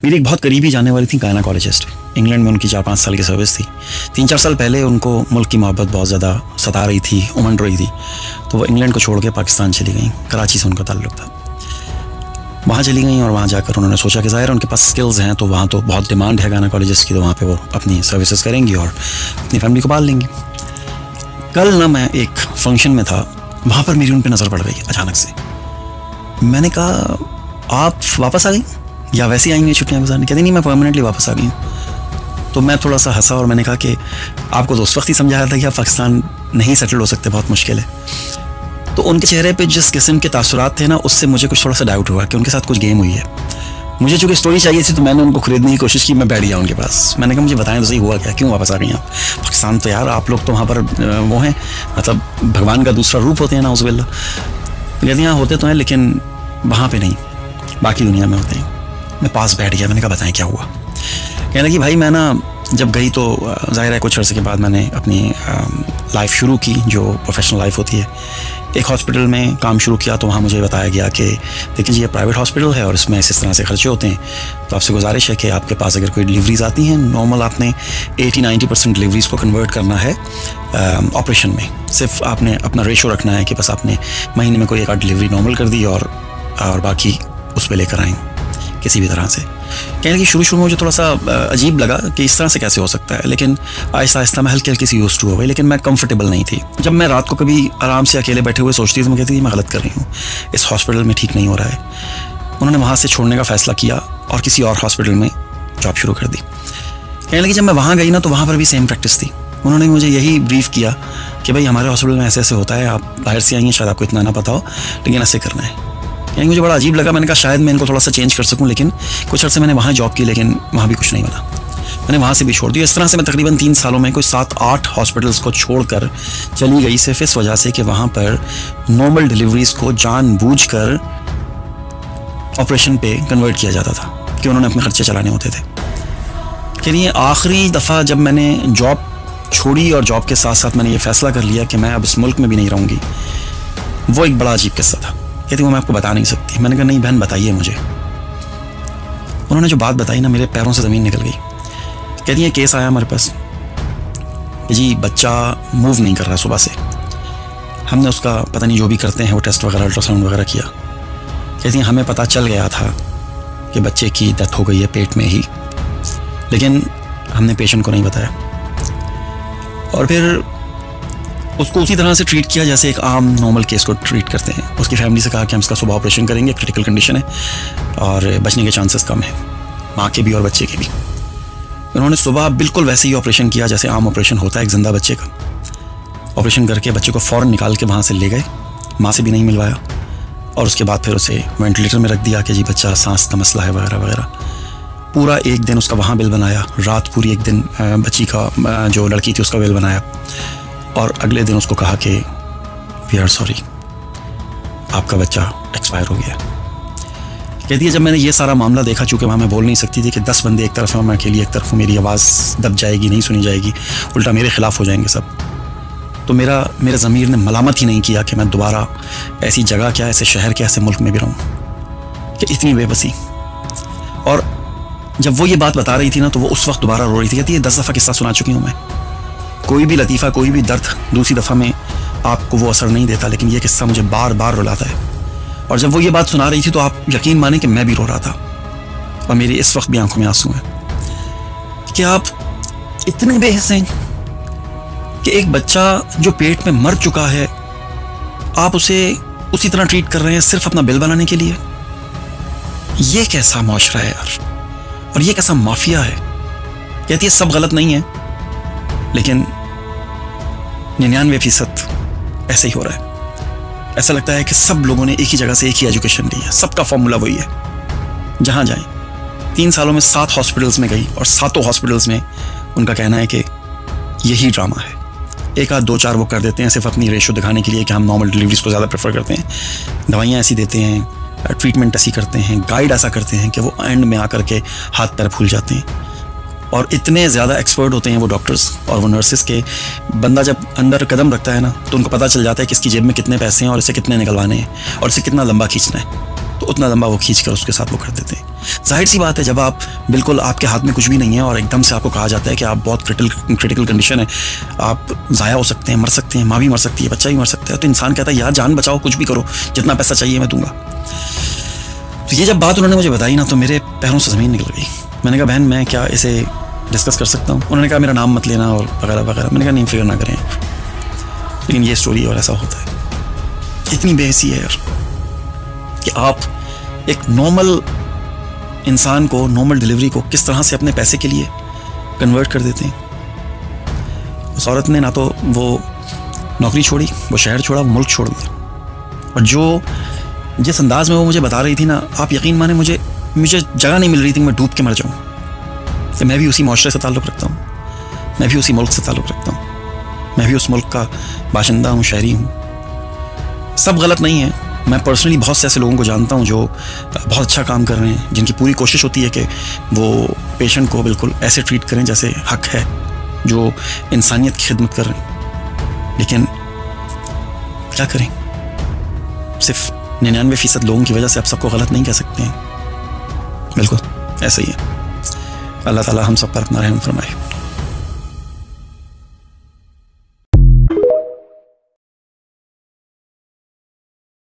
मेरी एक बहुत करीबी जाने वाली थी गायनाकोलॉजिस्ट। इंग्लैंड में उनकी 4-5 साल की सर्विस थी। 3-4 साल पहले उनको मुल्क की मोहब्बत बहुत ज़्यादा सता रही थी, उमड़ रही थी, तो वो इंग्लैंड को छोड़ के पाकिस्तान चली गई। कराची से उनका ताल्लुक़ था। वहाँ चली गई और वहाँ जाकर उन्होंने सोचा कि ज़ाहिर उनके पास स्किल्स हैं, तो वहाँ तो बहुत डिमांड है गायनाकोलॉजिस्ट की, तो वहाँ पे वो अपनी सर्विसेज करेंगी और अपनी फैमिली को पाल लेंगी। कल ना मैं एक फंक्शन में था, वहाँ पर मेरी उन पर नज़र पड़ गई अचानक से। मैंने कहा आप वापस आ गई या वैसे ही आएंगे छुट्टियाँ गुजारने? कहती नहीं, मैं परमानेंटली वापस आ गई हूँ। तो मैं थोड़ा सा हंसा और मैंने कहा कि आपको तो उस वक्त ही समझाया था कि आप पाकिस्तान नहीं सेटल हो सकते, बहुत मुश्किल है। तो उनके चेहरे पे जिस किस्म के तासुरात थे ना, उससे मुझे कुछ थोड़ा सा डाउट हुआ कि उनके साथ कुछ गेम हुई है। मुझे चूँकि स्टोरी चाहिए थी तो मैंने उनको खरीदने की कोशिश की। मैं बैठ गया उनके पास, मैंने कहा मुझे बताएं तो सही हुआ क्या, क्यों वापस आ गई आप पाकिस्तान? तो यार आप लोग तो वहाँ पर वो हैं, मतलब भगवान का दूसरा रूप होते हैं ना, उस बिल्ला। कहती यहाँ होते तो हैं लेकिन वहाँ पर नहीं, बाकी दुनिया में होते हैं। मैं पास बैठ गया, मैंने कहा बताएं क्या हुआ। कहने लगी भाई मैं ना जब गई तो ज़ाहिर है कुछ अर्से के बाद मैंने अपनी लाइफ शुरू की, जो प्रोफेशनल लाइफ होती है। एक हॉस्पिटल में काम शुरू किया तो वहाँ मुझे बताया गया कि देखिए जी ये प्राइवेट हॉस्पिटल है और इसमें इस तरह से खर्चे होते हैं, तो आपसे गुजारिश है कि आपके पास अगर कोई डिलीवरीज आती हैं, नॉर्मल आपने 80-90% डिलीवरीज को कन्वर्ट करना है ऑपरेशन में। सिर्फ आपने अपना रेशो रखना है कि बस आपने महीने में कोई एक आध डिलीवरी नॉर्मल कर दी और बाकी उस पर लेकर आएँ किसी भी तरह से। कहने की शुरू में मुझे थोड़ा सा अजीब लगा कि इस तरह से कैसे हो सकता है, लेकिन आहिस्ता आहिस्ता मैं हल्की हल्की सी यूज़ टू हो गई। लेकिन मैं कंफर्टेबल नहीं थी। जब मैं रात को कभी आराम से अकेले बैठे हुए सोचती थी तो मैं कहती थी मैं गलत कर रही हूँ, इस हॉस्पिटल में ठीक नहीं हो रहा है। उन्होंने वहाँ से छोड़ने का फ़ैसला किया और किसी और हॉस्पिटल में जॉब शुरू कर दी। कहने लगी जब मैं वहाँ गई ना तो वहाँ पर भी सेम प्रैक्टिस थी। उन्होंने मुझे यही ब्रीफ किया कि भाई हमारे हॉस्पिटल में ऐसे ऐसे होता है, आप बाहर से आई हैं, शायद आपको इतना ना पता हो, लेकिन ऐसे करना है। यानी मुझे बड़ा अजीब लगा। मैंने कहा शायद मैं इनको थोड़ा सा चेंज कर सकूं, लेकिन कुछ अर्से मैंने वहाँ जॉब की, लेकिन वहाँ भी कुछ नहीं बना। मैंने वहाँ से भी छोड़ दिया। इस तरह से मैं तकरीबन 3 सालों में कोई 7-8 हॉस्पिटल्स को छोड़कर चली गई, सिर्फ इस वजह से कि वहाँ पर नॉर्मल डिलीवरीज को जानबूझकर ऑपरेशन पे कन्वर्ट किया जाता था कि उन्होंने अपने खर्चे चलाने होते थे। यानी आखिरी दफ़ा जब मैंने जॉब छोड़ी और जॉब के साथ साथ मैंने ये फ़ैसला कर लिया कि मैं अब इस मुल्क में भी नहीं रहूँगी, वो एक बड़ा अजीब किस्सा था। कहती वो मैं आपको बता नहीं सकती। मैंने कहा नहीं बहन बताइए मुझे। उन्होंने जो बात बताई ना, मेरे पैरों से ज़मीन निकल गई। कहती है केस आया हमारे पास कि जी बच्चा मूव नहीं कर रहा सुबह से। हमने उसका पता नहीं जो भी करते हैं वो टेस्ट वगैरह अल्ट्रासाउंड वगैरह किया। कहती हैं हमें पता चल गया था कि बच्चे की डेथ हो गई है पेट में ही, लेकिन हमने पेशेंट को नहीं बताया और फिर उसको उसी तरह से ट्रीट किया जैसे एक आम नॉर्मल केस को ट्रीट करते हैं। उसकी फैमिली से कहा कि हम इसका सुबह ऑपरेशन करेंगे, क्रिटिकल कंडीशन है और बचने के चांसेस कम है, माँ के भी और बच्चे के भी। उन्होंने सुबह बिल्कुल वैसे ही ऑपरेशन किया जैसे आम ऑपरेशन होता है एक जिंदा बच्चे का। ऑपरेशन करके बच्चे को फ़ौरन निकाल के वहाँ से ले गए, माँ से भी नहीं मिलवाया और उसके बाद फिर उसे वेंटिलेटर में रख दिया कि जी बच्चा सांस का मसला है वगैरह वगैरह। पूरा एक दिन उसका वहाँ बिल बनाया, रात पूरी एक दिन बच्ची का जो लड़की थी उसका बिल बनाया और अगले दिन उसको कहा कि वी आर सॉरी, आपका बच्चा एक्सपायर हो गया। कहती है जब मैंने ये सारा मामला देखा, चूँकि वहाँ मैं बोल नहीं सकती थी कि 10 बंदे एक तरफ हैं, मैं अकेली एक तरफ हूँ, मेरी आवाज़ दब जाएगी, नहीं सुनी जाएगी, उल्टा मेरे ख़िलाफ़ हो जाएंगे सब, तो मेरे ज़मीर ने मलामत ही नहीं किया कि मैं दोबारा ऐसी जगह क्या, ऐसे शहर क्या, ऐसे मुल्क में भी रहूँ कि इतनी बेबसी। और जब वो ये बात बता रही थी ना तो वो उस वक्त दोबारा रो रही थी। कहती है 10 दफ़ा किस्सा सुना चुकी हूँ मैं, कोई भी लतीफ़ा, कोई भी दर्द दूसरी दफ़ा में आपको वो असर नहीं देता, लेकिन ये किस्सा मुझे बार बार रुलाता है। और जब वो ये बात सुना रही थी तो आप यकीन माने कि मैं भी रो रहा था और मेरी इस वक्त भी आंखों में आंसू हैं कि आप इतने बेहिस हैं कि एक बच्चा जो पेट में मर चुका है आप उसे उसी तरह ट्रीट कर रहे हैं सिर्फ अपना बिल बनाने के लिए। ये कैसा माशरा है यार, और ये कैसा माफिया है। कहती है सब गलत नहीं है, लेकिन 99% ऐसे ही हो रहा है। ऐसा लगता है कि सब लोगों ने एक ही जगह से एक ही एजुकेशन ली है, सबका फॉर्मूला वही है। जहाँ जाएं 3 सालों में 7 हॉस्पिटल्स में गई और 7 हॉस्पिटल्स में उनका कहना है कि यही ड्रामा है। एक आध 2-4 वो कर देते हैं सिर्फ अपनी रेशो दिखाने के लिए कि हम नॉर्मल डिलीवरीज को ज़्यादा प्रेफर करते हैं, दवाइयाँ ऐसी देते हैं, ट्रीटमेंट ऐसी करते हैं, गाइड ऐसा करते हैं कि वो एंड में आकर के हाथ पैर फूल जाते हैं। और इतने ज़्यादा एक्सपर्ट होते हैं वो डॉक्टर्स और वो नर्सेस के बंदा जब अंदर कदम रखता है ना तो उनको पता चल जाता है कि इसकी जेब में कितने पैसे हैं और इसे कितने निकलवाने हैं और इसे कितना लंबा खींचना है। तो उतना लंबा वो खींच कर उसके साथ वो करते थे। जाहिर सी बात है, जब आप बिल्कुल आपके हाथ में कुछ भी नहीं है और एकदम से आपको कहा जाता है कि आप बहुत क्रिटिकल कंडीशन है, आप ज़ाया हो सकते हैं, मर सकते हैं, माँ भी मर सकती है, बच्चा भी मर सकता है, तो इंसान कहता है यार जान बचाओ, कुछ भी करो, जितना पैसा चाहिए मैं दूंगा। तो ये जब बात उन्होंने मुझे बताई ना, तो मेरे पैरों से ज़मीन निकल गई। मैंने कहा बहन मैं क्या इसे डिस्कस कर सकता हूँ? उन्होंने कहा मेरा नाम मत लेना और वगैरह वगैरह। मैंने कहा नहीं, फिक्र ना करें, लेकिन ये स्टोरी और ऐसा होता है। इतनी बेहसी है यार कि आप एक नॉर्मल इंसान को, नॉर्मल डिलीवरी को किस तरह से अपने पैसे के लिए कन्वर्ट कर देते हैं। उस औरत ने ना तो वो नौकरी छोड़ी, वो शहर छोड़ा, वो मुल्क छोड़ दिया। और जो जिस अंदाज में वो मुझे बता रही थी ना, आप यकीन माने मुझे जगह नहीं मिल रही थी कि मैं डूब के मर जाऊँ। कि मैं भी उसी माशरे से ताल्लुक़ रखता हूँ, मैं भी उसी मुल्क से ताल्लुक़ रखता हूँ, मैं भी उस मुल्क का बाशिंदा हूँ, शहरी हूँ। सब गलत नहीं है। मैं पर्सनली बहुत से ऐसे लोगों को जानता हूँ जो बहुत अच्छा काम कर रहे हैं, जिनकी पूरी कोशिश होती है कि वो पेशेंट को बिल्कुल ऐसे ट्रीट करें जैसे हक है, जो इंसानियत की खिदमत कर रहे हैं। लेकिन क्या करें, सिर्फ 99% लोगों की वजह से आप सबको गलत नहीं कह सकते हैं। बिल्कुल ऐसा ही है। अल्लाह ताला हम सब पर अपना रहम फरमाए।